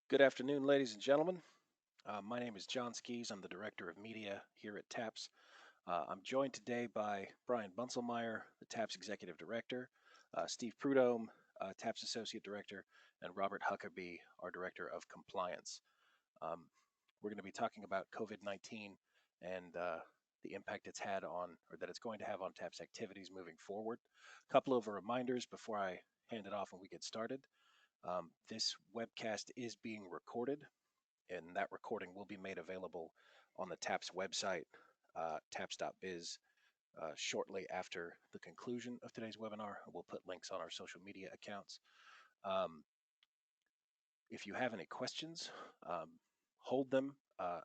Good afternoon, ladies and gentlemen. My name is John Skees. I'm the Director of Media here at TAPPS. I'm joined today by Bryan Bunselmeyer, the TAPPS Executive Director, Steve Prudhomme, TAPPS Associate Director, and Robert Huckabee, our Director of Compliance. We're going to be talking about COVID-19 and the impact it's had on, or that it's going to have on TAPPS activities moving forward. A couple of reminders before I hand it off and we get started. This webcast is being recorded, and that recording will be made available on the TAPPS website, tapps.biz, shortly after the conclusion of today's webinar. We'll put links on our social media accounts. If you have any questions, hold them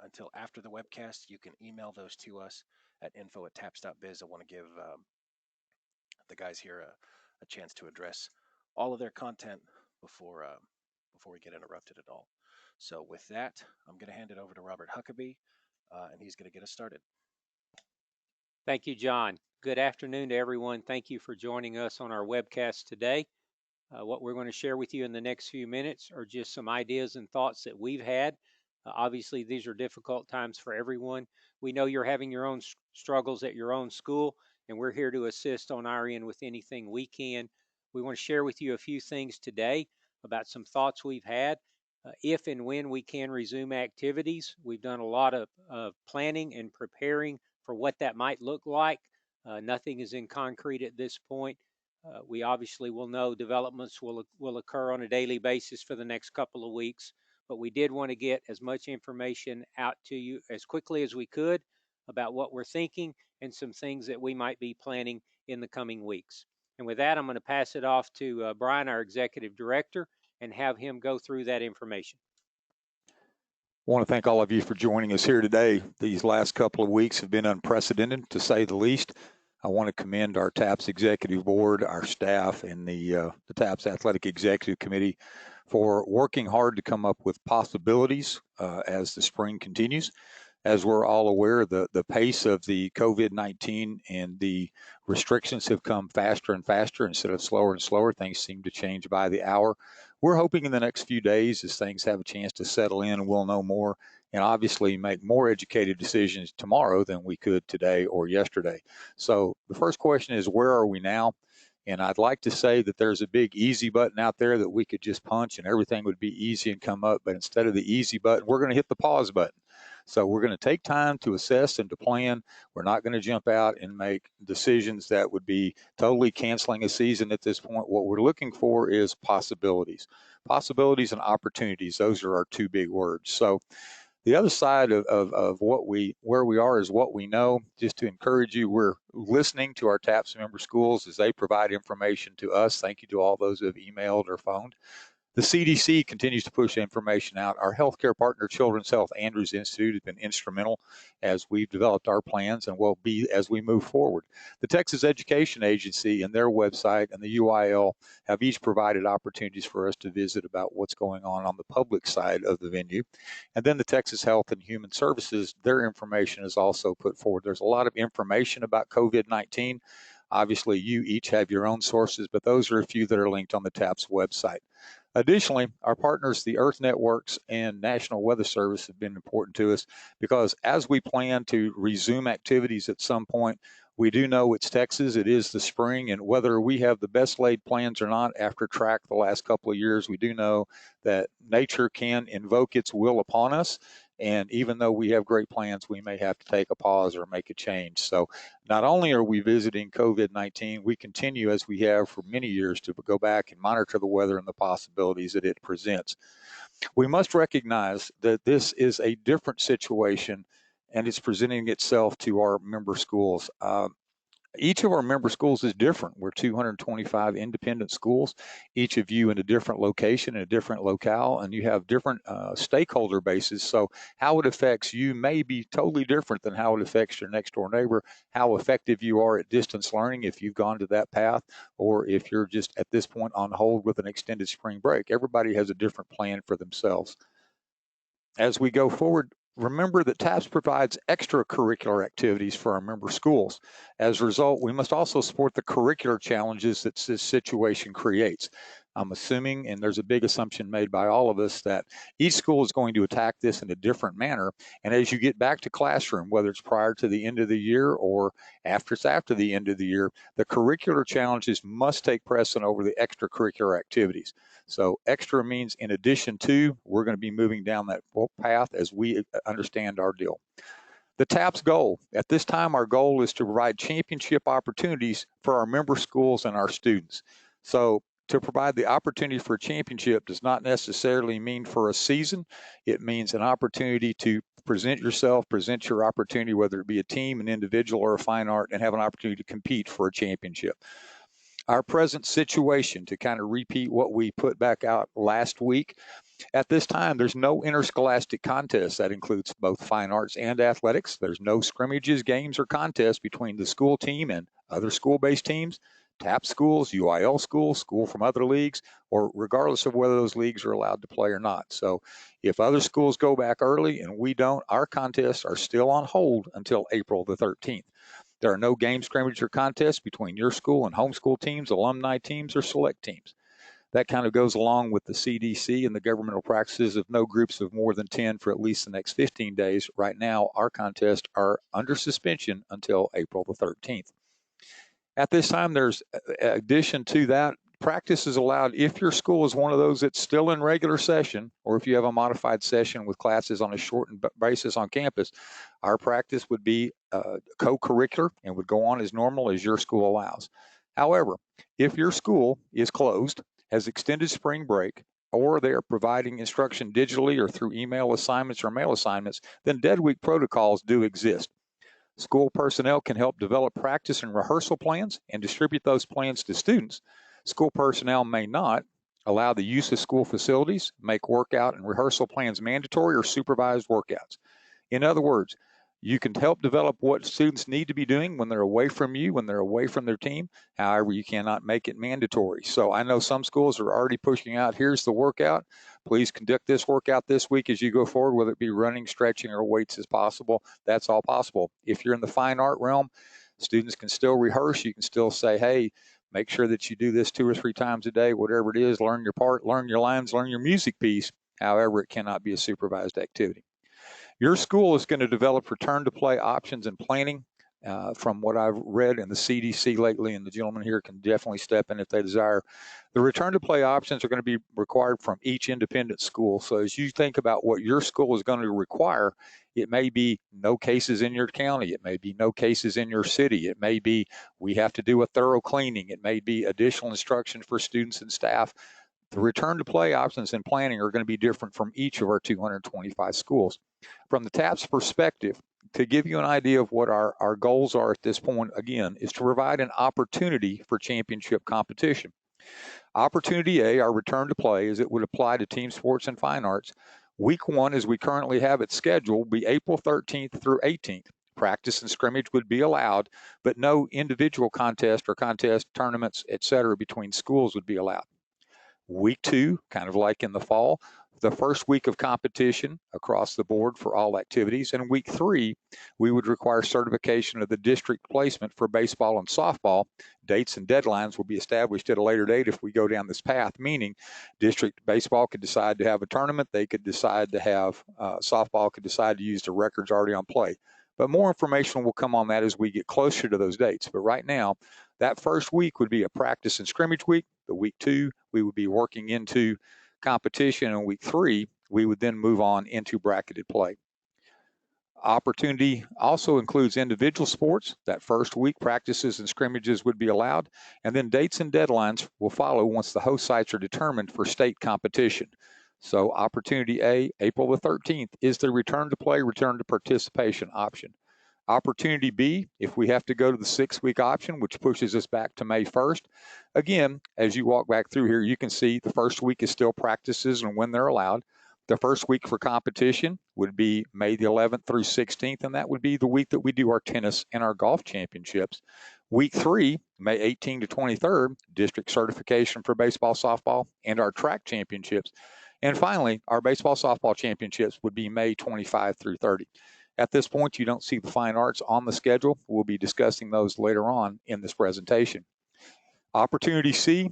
until after the webcast. You can email those to us at info@tapps.biz. I want to give the guys here a chance to address all of their content before we get interrupted at all. So with that, I'm going to hand it over to Robert Huckabee, and he's going to get us started. Thank you, John. Good afternoon to everyone. Thank you for joining us on our webcast today. What we're going to share with you in the next few minutes are just some ideas and thoughts that we've had. Obviously, these are difficult times for everyone. We know you're having your own struggles at your own school, and we're here to assist on our end with anything we can. We want to share with you a few things today about some thoughts we've had. If and when we can resume activities, we've done a lot of planning and preparing for what that might look like. Nothing is in concrete at this point. We obviously will know developments will occur on a daily basis for the next couple of weeks, but we did want to get as much information out to you as quickly as we could about what we're thinking and some things that we might be planning in the coming weeks. And with that, I'm going to pass it off to Bryan, our Executive Director, and have him go through that information. I want to thank all of you for joining us here today. These last couple of weeks have been unprecedented, to say the least. I want to commend our TAPPS Executive Board, our staff, and the TAPPS Athletic Executive Committee for working hard to come up with possibilities as the spring continues. As we're all aware, the pace of the COVID-19 and the restrictions have come faster and faster instead of slower and slower. Things seem to change by the hour. We're hoping in the next few days, as things have a chance to settle in, we'll know more and obviously make more educated decisions tomorrow than we could today or yesterday. So the first question is, where are we now? And I'd like to say that there's a big easy button out there that we could just punch and everything would be easy and come up. But instead of the easy button, we're going to hit the pause button. So we're going to take time to assess and to plan. We're not going to jump out and make decisions that would be totally canceling a season at this point. What we're looking for is possibilities. Possibilities and opportunities. Those are our two big words. So the other side of where we are is what we know. Just to encourage you, we're listening to our TAPPS member schools as they provide information to us. Thank you to all those who have emailed or phoned. The CDC continues to push information out. Our healthcare partner, Children's Health Andrews Institute, has been instrumental as we've developed our plans and will be as we move forward. The Texas Education Agency and their website and the UIL have each provided opportunities for us to visit about what's going on the public side of the venue. And then the Texas Health and Human Services, their information is also put forward. There's a lot of information about COVID-19. Obviously, you each have your own sources, but those are a few that are linked on the TAPPS website. Additionally, our partners, the Earth Networks and National Weather Service, have been important to us because as we plan to resume activities at some point, we do know it's Texas, it is the spring, and whether we have the best laid plans or not after track the last couple of years, we do know that nature can invoke its will upon us. And even though we have great plans, we may have to take a pause or make a change. So not only are we visiting COVID-19, we continue, as we have for many years, to go back and monitor the weather and the possibilities that it presents. We must recognize that this is a different situation and it's presenting itself to our member schools. Each of our member schools is different. We're 225 independent schools, each of you in a different location, in a different locale, and you have different stakeholder bases. So how it affects you may be totally different than how it affects your next door neighbor, how effective you are at distance learning if you've gone to that path, or if you're just at this point on hold with an extended spring break. Everybody has a different plan for themselves. As we go forward, remember that TAPPS provides extracurricular activities for our member schools. As a result, we must also support the curricular challenges that this situation creates. I'm assuming, and there's a big assumption made by all of us, that each school is going to attack this in a different manner. And as you get back to classroom, whether it's prior to the end of the year or after the end of the year, the curricular challenges must take precedent over the extracurricular activities. So extra means in addition to, we're going to be moving down that path as we understand our deal. The TAPPS goal. At this time, our goal is to provide championship opportunities for our member schools and our students. So to provide the opportunity for a championship does not necessarily mean for a season. It means an opportunity to present yourself, present your opportunity, whether it be a team, an individual, or a fine art, and have an opportunity to compete for a championship. Our present situation, to kind of repeat what we put back out last week, at this time, there's no interscholastic contests. That includes both fine arts and athletics. There's no scrimmages, games, or contests between the school team and other school-based teams, TAPPS schools, UIL schools, school from other leagues, or regardless of whether those leagues are allowed to play or not. So if other schools go back early and we don't, our contests are still on hold until April the 13th. There are no game scrimmage or contests between your school and homeschool teams, alumni teams, or select teams. That kind of goes along with the CDC and the governmental practices of no groups of more than 10 for at least the next 15 days. Right now, our contests are under suspension until April the 13th. At this time, there's addition to that, practice is allowed if your school is one of those that's still in regular session, or if you have a modified session with classes on a shortened basis on campus. Our practice would be co-curricular and would go on as normal as your school allows. However, if your school is closed, has extended spring break, or they are providing instruction digitally or through email assignments or mail assignments, then dead week protocols do exist. School personnel can help develop practice and rehearsal plans and distribute those plans to students. School personnel may not allow the use of school facilities, make workout and rehearsal plans mandatory, or supervised workouts. In other words, you can help develop what students need to be doing when they're away from you, when they're away from their team. However, you cannot make it mandatory. So I know some schools are already pushing out, here's the workout. Please conduct this workout this week as you go forward, whether it be running, stretching, or weights as possible. That's all possible. If you're in the fine art realm, students can still rehearse. You can still say, hey, make sure that you do this 2 or 3 times a day, whatever it is, learn your part, learn your lines, learn your music piece. However, it cannot be a supervised activity. Your school is going to develop return to play options and planning. From what I've read in the CDC lately, and the gentleman here can definitely step in if they desire, the return to play options are going to be required from each independent school. So as you think about what your school is going to require, it may be no cases in your county. It may be no cases in your city. It may be we have to do a thorough cleaning. It may be additional instruction for students and staff. The return to play options and planning are going to be different from each of our 225 schools. From the TAPPS perspective, to give you an idea of what our goals are at this point, again, is to provide an opportunity for championship competition. Opportunity A, our return to play, as it would apply to team sports and fine arts. Week 1, as we currently have it scheduled, will be April 13th through 18th. Practice and scrimmage would be allowed, but no individual contest or contest tournaments, etc., between schools would be allowed. Week 2, kind of like in the fall, the first week of competition across the board for all activities. And week 3, we would require certification of the district placement for baseball and softball. Dates and deadlines will be established at a later date if we go down this path, meaning district baseball could decide to have a tournament. They could decide to have softball could decide to use the records already on play. But more information will come on that as we get closer to those dates. But right now, that first week would be a practice and scrimmage week. The week 2, we would be working into competition. And week 3, we would then move on into bracketed play. Opportunity also includes individual sports. That first week, practices and scrimmages would be allowed. And then dates and deadlines will follow once the host sites are determined for state competition. So opportunity A, April the 13th, is the return to play, return to participation option. Opportunity B, if we have to go to the 6-week option, which pushes us back to May 1st. Again, as you walk back through here, you can see the first week is still practices and when they're allowed. The first week for competition would be May the 11th through 16th, and that would be the week that we do our tennis and our golf championships. Week 3, May 18th to 23rd, district certification for baseball, softball, and our track championships. And finally, our baseball, softball championships would be May 25 through 30. At this point, you don't see the fine arts on the schedule. We'll be discussing those later on in this presentation. Opportunity C,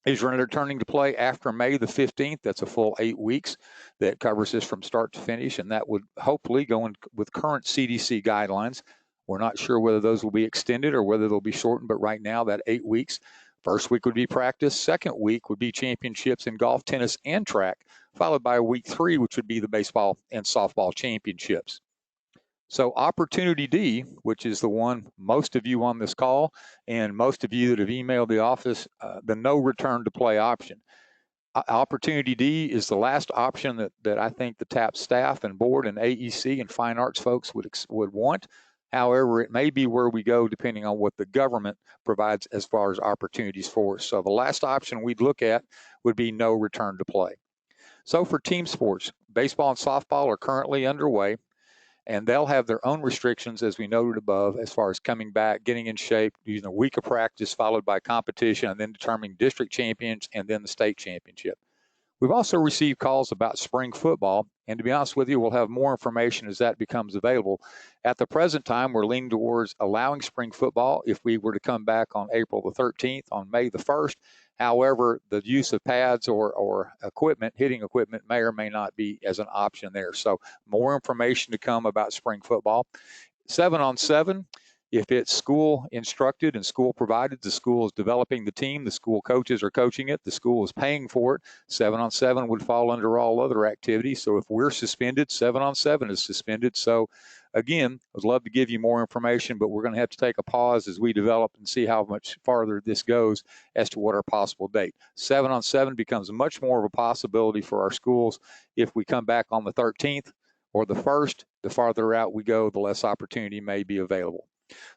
is returning to play after May the 15th. That's a full 8 weeks that covers this from start to finish, and that would hopefully go in with current CDC guidelines. We're not sure whether those will be extended or whether they'll be shortened, but right now that 8 weeks, first week would be practice, second week would be championships in golf, tennis, and track, followed by week 3, which would be the baseball and softball championships. So Opportunity D, which is the one most of you on this call and most of you that have emailed the office, the no return to play option. Opportunity D is the last option that I think the TAPPS staff and board and AEC and fine arts folks would want. However, it may be where we go depending on what the government provides as far as opportunities for us. So the last option we'd look at would be no return to play. So for team sports, baseball and softball are currently underway, and they'll have their own restrictions, as we noted above, as far as coming back, getting in shape, using a week of practice followed by competition, and then determining district champions and then the state championship. We've also received calls about spring football, and to be honest with you, we'll have more information as that becomes available. At the present time, we're leaning towards allowing spring football if we were to come back on April the 13th, on May the 1st. However, the use of pads or equipment, hitting equipment, may or may not be as an option there. So more information to come about spring football. 7-on-7, if it's school instructed and school provided, the school is developing the team, the school coaches are coaching it, the school is paying for it. 7-on-7 would fall under all other activities. So if we're suspended, 7-on-7 is suspended. So again, I'd love to give you more information, but we're going to have to take a pause as we develop and see how much farther this goes as to what our possible date. 7-on-7 becomes much more of a possibility for our schools if we come back on the 13th or the 1st. The farther out we go, the less opportunity may be available.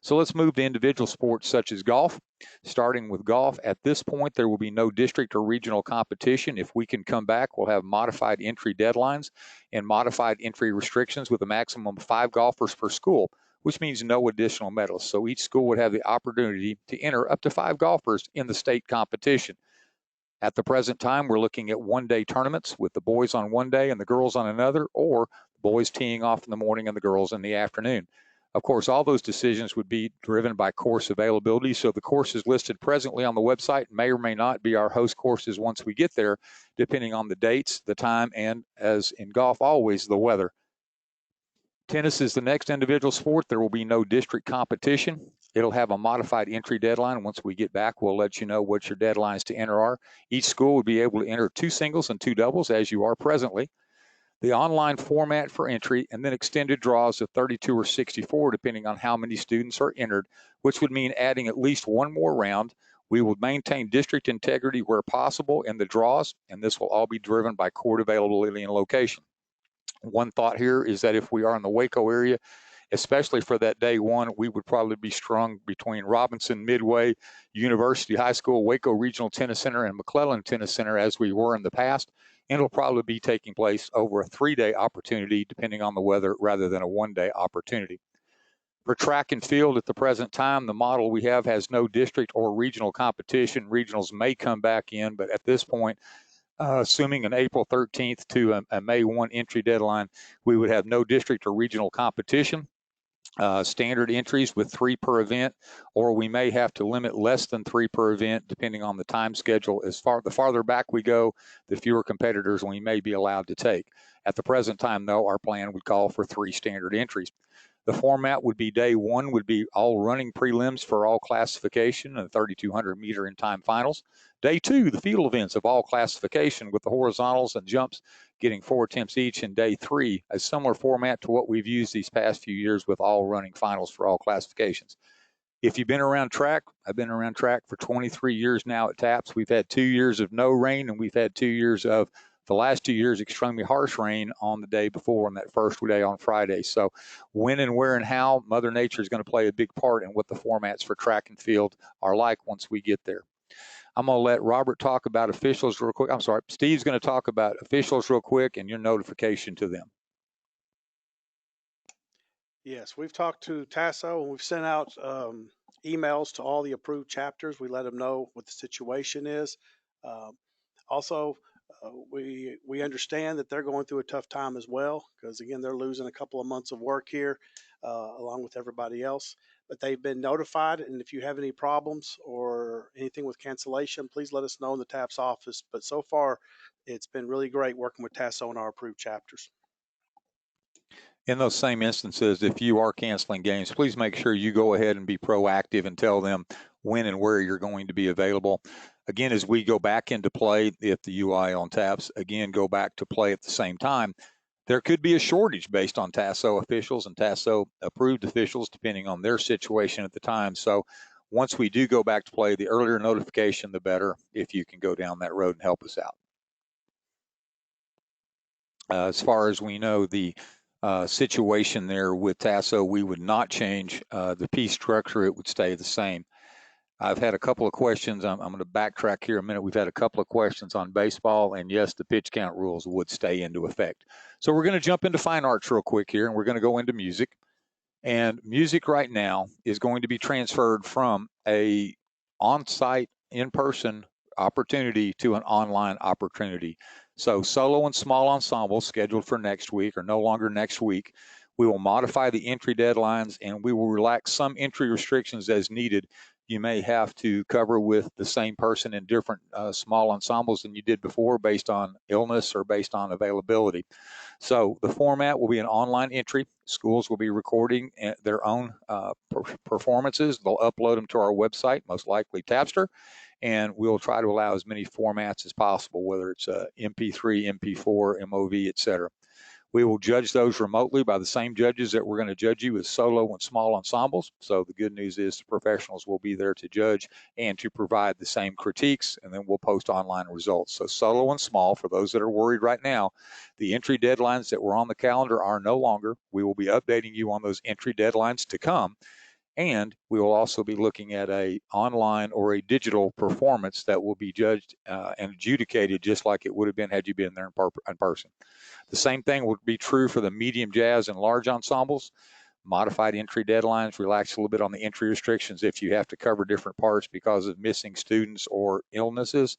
So let's move to individual sports such as golf. Starting with golf, at this point, there will be no district or regional competition. If we can come back, we'll have modified entry deadlines and modified entry restrictions with a maximum of 5 golfers per school, which means no additional medals. So each school would have the opportunity to enter up to 5 golfers in the state competition. At the present time, we're looking at one-day tournaments with the boys on one day and the girls on another, or the boys teeing off in the morning and the girls in the afternoon. Of course, all those decisions would be driven by course availability. So the courses listed presently on the website may or may not be our host courses once we get there, depending on the dates, the time, and as in golf, always the weather. Tennis is the next individual sport. There will be no district competition. It'll have a modified entry deadline. Once we get back, we'll let you know what your deadlines to enter are. Each school would be able to enter 2 singles and 2 doubles, as you are presently. The online format for entry, and then extended draws of 32 or 64, depending on how many students are entered, which would mean adding at least one more round. We will maintain district integrity where possible in the draws, and this will all be driven by court availability and location. One thought here is that if we are in the Waco area, especially for that day one, we would probably be strung between Robinson, Midway, University High School, Waco Regional Tennis Center, and McClellan Tennis Center as we were in the past. And it'll probably be taking place over a 3-day opportunity, depending on the weather, rather than a 1-day opportunity. For track and field at the present time, the model we have has no district or regional competition. Regionals may come back in, but at this point, assuming an April 13th to a May 1 entry deadline, we would have no district or regional competition. Standard entries with 3 per event, or we may have to limit less than 3 per event depending on the time schedule. The farther back we go, the fewer competitors we may be allowed to take. At the present time, though, our plan would call for 3 standard entries. The format would be day 1 would be all running prelims for all classification and 3,200 meter in time finals. Day 2, the field events of all classification with the horizontals and jumps getting 4 attempts each. In day 3, a similar format to what we've used these past few years with all running finals for all classifications. If you've been around track, I've been around track for 23 years now at TAPPS. We've had 2 years of no rain, and we've had 2 years of the last 2 years extremely harsh rain on the day before on that first day on Friday. So when and where and how, Mother Nature is going to play a big part in what the formats for track and field are like once we get there. I'm going to let Robert talk about officials real quick. I'm sorry, Steve's going to talk about officials real quick and your notification to them. Yes, we've talked to TASO and we've sent out emails to all the approved chapters. We let them know what the situation is. Also, we understand that they're going through a tough time as well because, again, they're losing a couple of months of work here along with everybody else. but they've been notified. And if you have any problems or anything with cancellation, please let us know in the TAPPS office. But so far, it's been really great working with TASO and our approved chapters. In those same instances, if you are canceling games, please make sure you go ahead and be proactive and tell them when and where you're going to be available. Again, as we go back into play, if the UI on TAPPS, again, go back to play at the same time, there could be a shortage based on TASO officials and TASO approved officials, depending on their situation at the time. So once we do go back to play, the earlier notification, the better, if you can go down that road and help us out. As far as we know, the situation there with TASO, we would not change the piece structure. It would stay the same. I've had a couple of questions. I'm going to backtrack here a minute. We've had a couple of questions on baseball, and yes, the pitch count rules would stay into effect. So we're going to jump into fine arts real quick here, and we're going to go into music. And music right now is going to be transferred from a on-site, in-person opportunity to an online opportunity. So solo and small ensembles scheduled for next week are no longer next week. We will modify the entry deadlines, and we will relax some entry restrictions as needed. You may have to cover with the same person in different small ensembles than you did before based on illness or based on availability. So the format will be an online entry. Schools will be recording their own performances. They'll upload them to our website, most likely Tapster, and we'll try to allow as many formats as possible, whether it's MP3, MP4, MOV, etc. We will judge those remotely by the same judges that we're going to judge you with solo and small ensembles. So the good news is the professionals will be there to judge and to provide the same critiques, and then we'll post online results. So solo and small, for those that are worried right now, the entry deadlines that were on the calendar are no longer. We will be updating you on those entry deadlines to come. And we will also be looking at a online or a digital performance that will be judged and adjudicated just like it would have been had you been there in person. The same thing would be true for the medium jazz and large ensembles. Modified entry deadlines, relax a little bit on the entry restrictions if you have to cover different parts because of missing students or illnesses.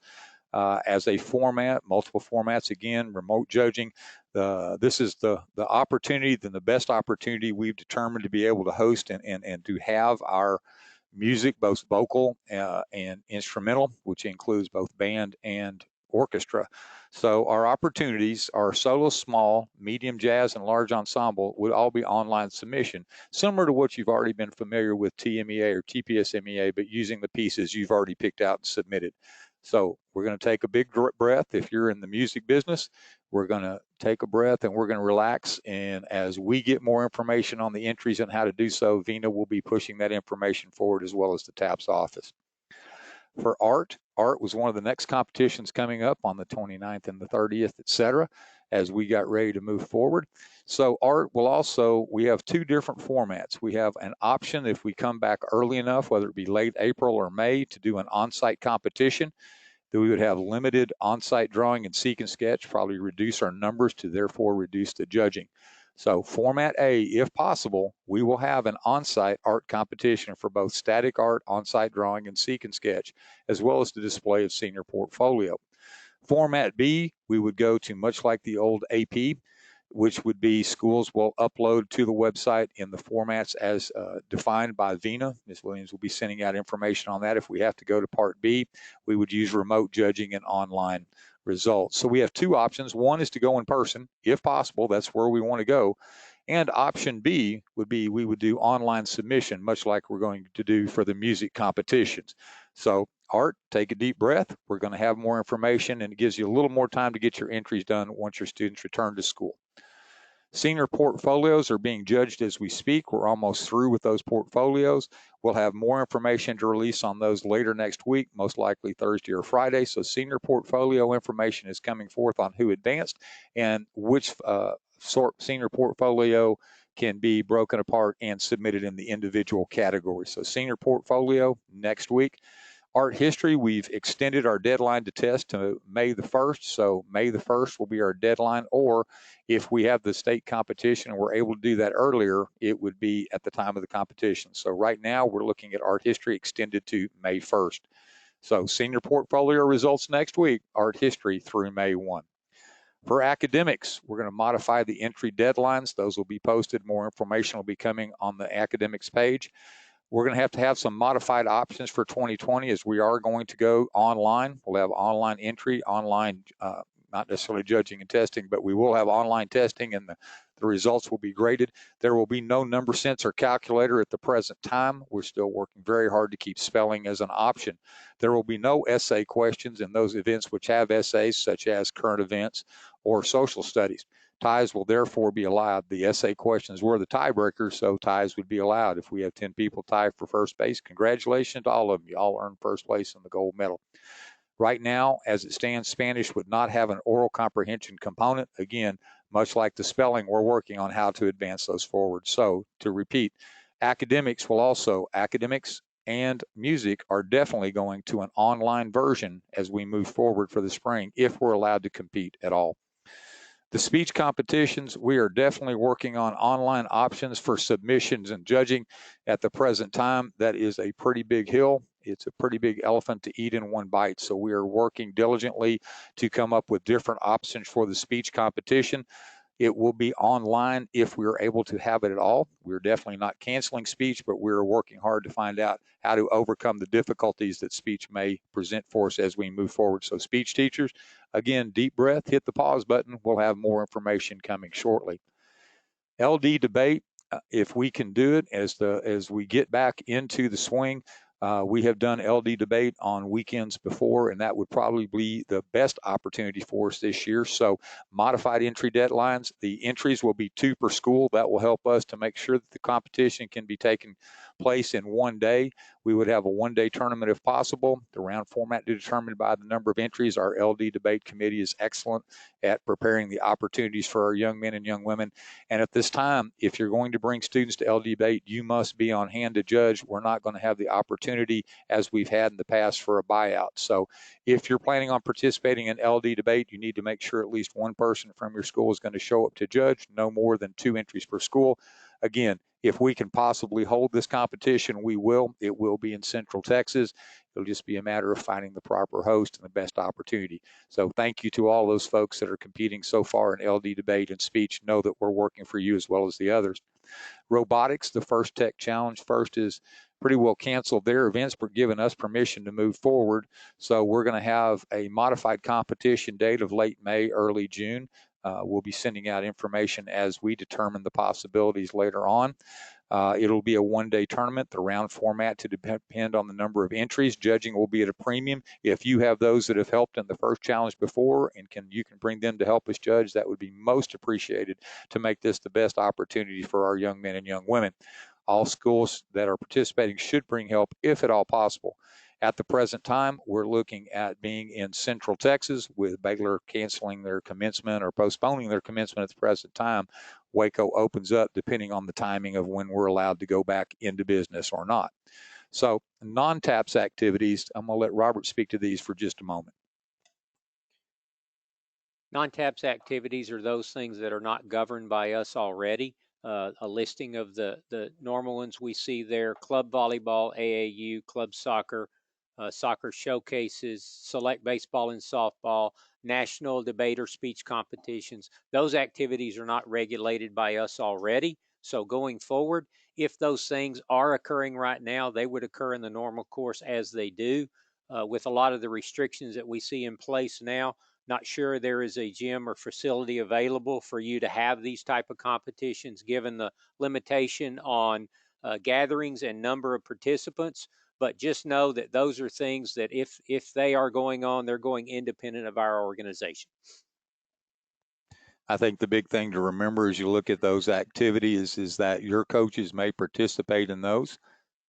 As a format, multiple formats, again, remote judging. This is the opportunity, the best opportunity we've determined to be able to host and to have our music, both vocal and instrumental, which includes both band and orchestra. So our opportunities are solo, small, medium jazz, and large ensemble would all be online submission, similar to what you've already been familiar with TMEA or TPS-MEA, but using the pieces you've already picked out and submitted. So we're going to take a big breath. If you're in the music business, we're going to take a breath and we're going to relax. And as we get more information on the entries and how to do so, Vina will be pushing that information forward as well as the TAPPS office. For art was one of the next competitions coming up on the 29th and the 30th, etc., as we got ready to move forward. So art will also, we have two different formats. We have an option if we come back early enough, whether it be late April or May, to do an on-site competition, that we would have limited on-site drawing and seek and sketch, probably reduce our numbers to therefore reduce the judging. So format A, if possible, we will have an on-site art competition for both static art, on-site drawing, and seek and sketch, as well as the display of senior portfolio. Format B, we would go to much like the old AP, which would be schools will upload to the website in the formats as defined by Vina. Ms. Williams will be sending out information on that. If we have to go to Part B, we would use remote judging and online results. So we have two options. One is to go in person, if possible. That's where we want to go. And option B would be we would do online submission, much like we're going to do for the music competitions. So Art, take a deep breath. We're going to have more information, and it gives you a little more time to get your entries done once your students return to school. Senior portfolios are being judged as we speak. We're almost through with those portfolios. We'll have more information to release on those later next week, most likely Thursday or Friday. So senior portfolio information is coming forth on who advanced and which senior portfolio can be broken apart and submitted in the individual categories. So senior portfolio next week. Art history, we've extended our deadline to test to May the 1st. So May the 1st will be our deadline, or if we have the state competition and we're able to do that earlier, it would be at the time of the competition. So right now we're looking at art history extended to May 1st. So senior portfolio results next week, art history through May 1. For academics, we're going to modify the entry deadlines. Those will be posted. More information will be coming on the academics page. We're going to have some modified options for 2020 as we are going to go online. We'll have online entry, online, not necessarily judging and testing, but we will have online testing, and the results will be graded. There will be no number sense or calculator at the present time. We're still working very hard to keep spelling as an option. There will be no essay questions in those events which have essays, such as current events or social studies. Ties will therefore be allowed. The essay questions were the tiebreakers, so ties would be allowed. If we have 10 people tie for first base, congratulations to all of them. You all earned first place in the gold medal. Right now, as it stands, Spanish would not have an oral comprehension component. Again, much like the spelling, we're working on how to advance those forward. So, to repeat, academics and music are definitely going to an online version as we move forward for the spring, if we're allowed to compete at all. The speech competitions, we are definitely working on online options for submissions and judging. At the present time, that is a pretty big hill. It's a pretty big elephant to eat in one bite. So we are working diligently to come up with different options for the speech competition. It will be online if we are able to have it at all. We're definitely not canceling speech, but we're working hard to find out how to overcome the difficulties that speech may present for us as we move forward. So speech teachers, again, deep breath, hit the pause button. We'll have more information coming shortly. LD debate, if we can do it as we get back into the swing. We have done LD debate on weekends before, and that would probably be the best opportunity for us this year. So modified entry deadlines, the entries will be 2 per school. That will help us to make sure that the competition can be taken place in one day. We would have a one-day tournament if possible. The round format determined by the number of entries. Our LD debate committee is excellent at preparing the opportunities for our young men and young women. And at this time, if you're going to bring students to LD debate, you must be on hand to judge. We're not going to have the opportunity as we've had in the past for a buyout. So if you're planning on participating in LD debate, you need to make sure at least one person from your school is going to show up to judge, no more than 2 entries per school. Again, if we can possibly hold this competition, we will. It will be in Central Texas. It'll just be a matter of finding the proper host and the best opportunity. So thank you to all those folks that are competing so far in LD debate and speech. Know that we're working for you as well as the others. Robotics, the First Tech Challenge, First is pretty well canceled their events, but giving us permission to move forward. So we're going to have a modified competition date of late May, early June. We'll be sending out information as we determine the possibilities later on. It'll be a one-day tournament, the round format to depend on the number of entries. Judging will be at a premium. If you have those that have helped in the first challenge before and you can bring them to help us judge, that would be most appreciated to make this the best opportunity for our young men and young women. All schools that are participating should bring help if at all possible. At the present time, we're looking at being in Central Texas, with Baylor canceling their commencement or postponing their commencement at the present time. Waco opens up depending on the timing of when we're allowed to go back into business or not. So non-TAPPS activities, I'm going to let Robert speak to these for just a moment. Non-TAPPS activities are those things that are not governed by us already. A listing of the normal ones we see there: club volleyball, AAU, club soccer, soccer showcases, select baseball and softball, national debate or speech competitions. Those activities are not regulated by us already. So going forward, if those things are occurring right now, they would occur in the normal course as they do. With a lot of the restrictions that we see in place now, not sure there is a gym or facility available for you to have these type of competitions, given the limitation on gatherings and number of participants. But just know that those are things that if they are going on, they're going independent of our organization. I think the big thing to remember as you look at those activities is that your coaches may participate in those.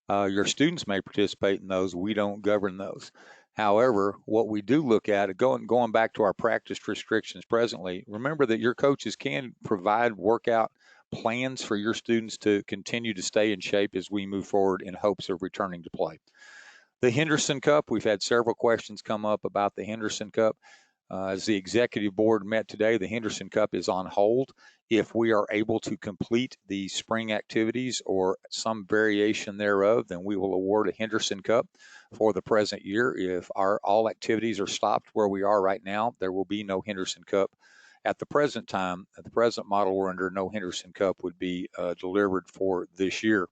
Your students may participate in those. We don't govern those. However, what we do look at, going back to our practice restrictions presently, remember that your coaches can provide workout plans for your students to continue to stay in shape as we move forward in hopes of returning to play. The Henderson Cup, we've had several questions come up about the Henderson Cup. As the executive board met today, the Henderson Cup is on hold. If we are able to complete the spring activities or some variation thereof, then we will award a Henderson Cup for the present year. If all activities are stopped where we are right now, there will be no Henderson Cup. At the present time, at the present model we're under, no Henderson Cup would be delivered for this year.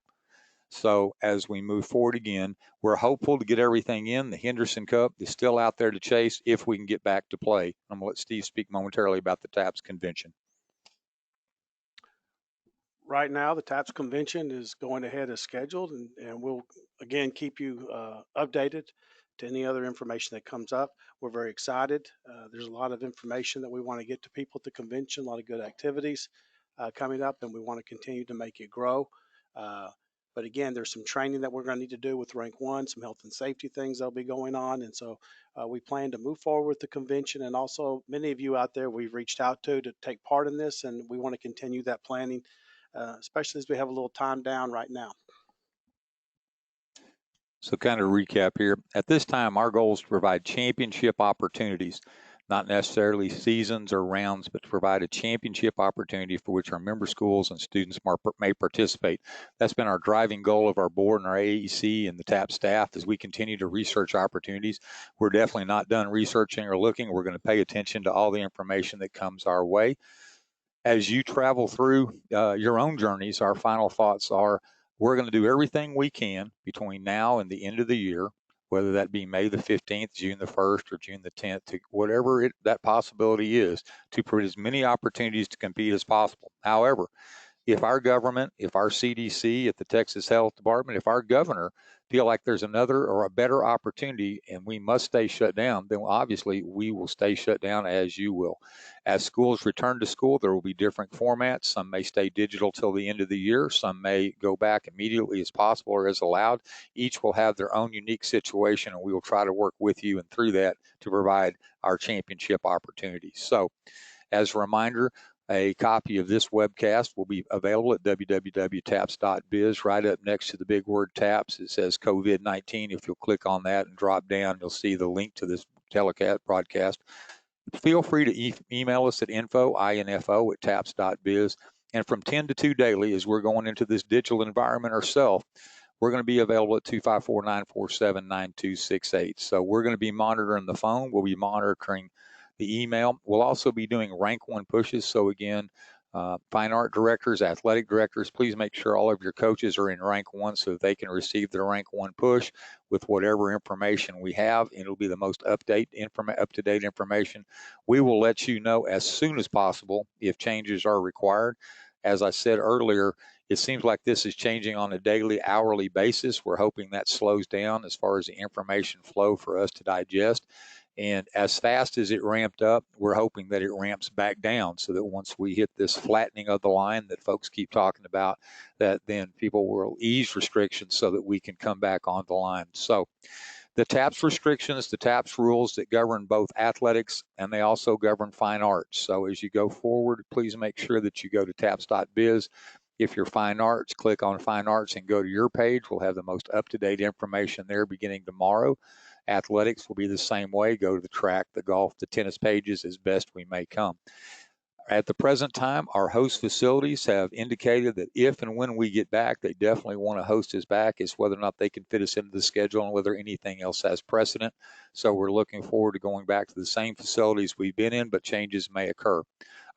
So as we move forward again, we're hopeful to get everything in. The Henderson Cup is still out there to chase if we can get back to play. I'm going to let Steve speak momentarily about the TAPPS convention. Right now, the TAPPS convention is going ahead as scheduled, and we'll again keep you updated to any other information that comes up. We're very excited. There's a lot of information that we want to get to people at the convention, a lot of good activities coming up, and we want to continue to make it grow. But again, there's some training that we're going to need to do with Rank 1, some health and safety things that'll be going on. And so we plan to move forward with the convention. And also, many of you out there we've reached out to take part in this, and we want to continue that planning, especially as we have a little time down right now. So kind of recap here. At this time, our goal is to provide championship opportunities, not necessarily seasons or rounds, but to provide a championship opportunity for which our member schools and students may participate. That's been our driving goal of our board and our AEC and the TAPPS staff as we continue to research opportunities. We're definitely not done researching or looking. We're going to pay attention to all the information that comes our way. As you travel through your own journeys, our final thoughts are we're going to do everything we can between now and the end of the year, whether that be May the 15th, June the 1st, or June the 10th, to whatever that possibility is, to provide as many opportunities to compete as possible. However, if our government, if our CDC at the Texas Health Department, if our governor feel like there's another or a better opportunity and we must stay shut down, then obviously we will stay shut down, as you will. As schools return to school, there will be different formats. Some may stay digital till the end of the year. Some may go back immediately as possible or as allowed. Each will have their own unique situation, and we will try to work with you and through that to provide our championship opportunities. So as a reminder, a copy of this webcast will be available at www.tapps.biz. Right up next to the big word TAPPS, it says COVID-19. If you'll click on that and drop down, you'll see the link to this telecast broadcast. Feel free to email us at info@tapps.biz. And from 10 to 2 daily, as we're going into this digital environment ourselves, we're going to be available at 254-947-9268. So we're going to be monitoring the phone. We'll be monitoring the email. We'll also be doing rank 1 pushes. So again, fine art directors, athletic directors, please make sure all of your coaches are in rank 1 so that they can receive their rank 1 push with whatever information we have. And it'll be the most up-to-date information. We will let you know as soon as possible if changes are required. As I said earlier, it seems like this is changing on a daily, hourly basis. We're hoping that slows down as far as the information flow for us to digest. And as fast as it ramped up, we're hoping that it ramps back down so that once we hit this flattening of the line that folks keep talking about, that then people will ease restrictions so that we can come back on the line. So the TAPPS restrictions, the TAPPS rules that govern both athletics and they also govern fine arts. So as you go forward, please make sure that you go to tapps.biz. If you're fine arts, click on fine arts and go to your page. We'll have the most up-to-date information there beginning tomorrow. Athletics will be the same way. Go to the track, the golf, the tennis pages as best we may come. At the present time, our host facilities have indicated that if and when we get back, they definitely want to host us back. It's whether or not they can fit us into the schedule and whether anything else has precedent. So we're looking forward to going back to the same facilities we've been in, but changes may occur.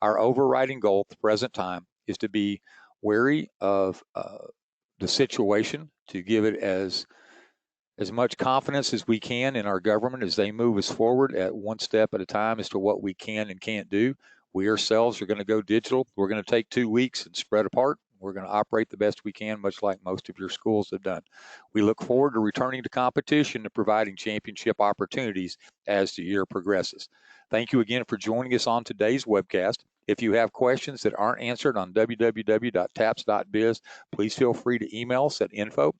Our overriding goal at the present time is to be wary of the situation, to give it as much confidence as we can in our government as they move us forward at one step at a time as to what we can and can't do. We ourselves are going to go digital. We're going to take 2 weeks and spread apart. We're going to operate the best we can, much like most of your schools have done. We look forward to returning to competition and providing championship opportunities as the year progresses. Thank you again for joining us on today's webcast. If you have questions that aren't answered on www.tapps.biz, please feel free to email us at info,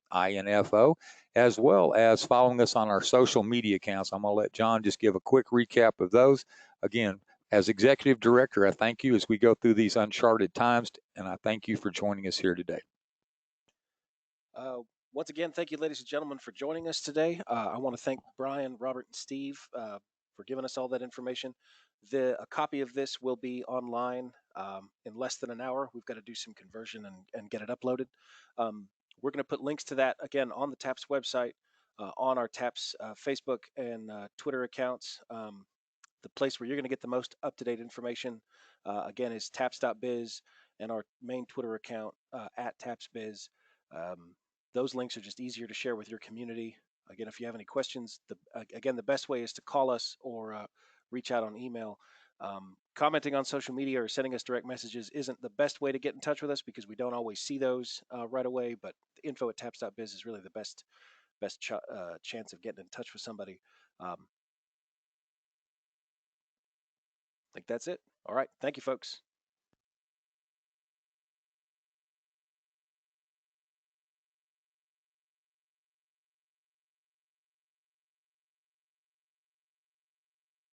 as well as following us on our social media accounts. I'm going to let John just give a quick recap of those. Again, as Executive Director, I thank you as we go through these uncharted times, and I thank you for joining us here today. Once again, thank you, ladies and gentlemen, for joining us today. I want to thank Bryan, Robert, and Steve for giving us all that information. A copy of this will be online in less than an hour. We've got to do some conversion and get it uploaded. We're going to put links to that, again, on the TAPPS website, on our TAPPS Facebook and Twitter accounts. The place where you're going to get the most up-to-date information, again, is tapps.biz and our main Twitter account at tappsbiz. those links are just easier to share with your community. Again, if you have any questions, the best way is to call us or reach out on email. Commenting on social media or sending us direct messages isn't the best way to get in touch with us because we don't always see those right away, but info@tapps.biz is really the best chance of getting in touch with somebody. I think that's it. All right. Thank you, folks.